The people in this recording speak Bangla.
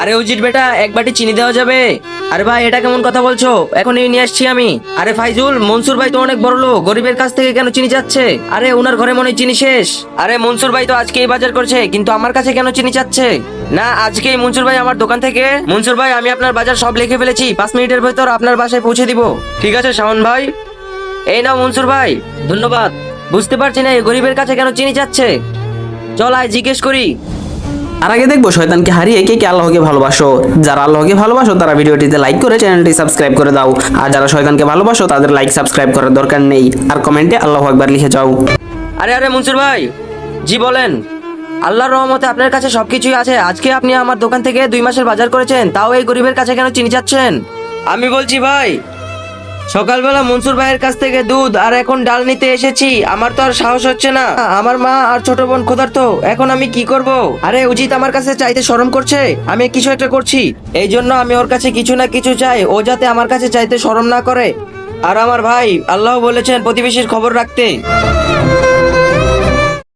আরে উজির বেটা, এক বাটি চিনি দেওয়া যাবে? আরে ভাই, এটা কেমন কথা বলছো? এখনই নিয়ে আসছি আমি। আরে ফাইজুল, মনসুর ভাই তো অনেক বড় লোক, গরিবের কাছ থেকে কেন চিনি চাচ্ছে? আরে ওনার ঘরে মনে হয় চিনি শেষ। আরে মনসুর ভাই তো আজকেই বাজার করছে, কিন্তু আমার কাছে কেন চিনি চাচ্ছে? না, আজকেই মনসুর ভাই আমার দোকান থেকে। মনসুর ভাই, আমি আপনার বাজার সব লিখে ফেলেছি, 5 মিনিটের ভেতর আপনার বাসায় পৌঁছে দিব। ঠিক আছে শাওন ভাই। এই নাও মনসুর ভাই। ধন্যবাদ। বুঝতে পারছি না এই গরিবের কাছে কেন চিনি চাচ্ছে। চল আয় জিজ্ঞেস করি। আর আগে দেখবো শয়তানকে হারিয়ে কে কে আল্লাহকে ভালোবাসো। যারা আল্লাহকে ভালোবাসো তারা ভিডিওটিতে লাইক করে চ্যানেলটি সাবস্ক্রাইব করে দাও, আর যারা শয়তানকে ভালোবাসো তাদের লাইক সাবস্ক্রাইব করার দরকার নেই, আর কমেন্টে আল্লাহু আকবার লিখে যাও। আরে আরে মনসুর ভাই, জি বলেন। আল্লাহর রহমতে আপনার কাছে সবকিছুই আছে। আজকে আপনি আমার দোকান থেকে 2 মাসের বাজার করেছেন, তাও এই গরিবের কাছে কেন চিনি চাচ্ছেন? আমি বলছি ভাই, সকালবেলা মনসুর ভাইয়ের কাছ থেকে দুধ আর এখন ডাল নিতে এসেছি, আমার তো আর সাহস হচ্ছে না। আমার মা আর ছোট বোন ক্ষুধার্ত, এখন আমি কি করব? আরে উচিত আমার কাছে চাইতে শরম করছে, আমি কিছু একটা করছি, এই জন্য আমি ওর কাছে কিছু না কিছু চাই, ও যাতে আমার কাছে চাইতে শরম না করে। আর আমার ভাই, আল্লাহ বলেছেন প্রতিবেশীর খবর রাখতে।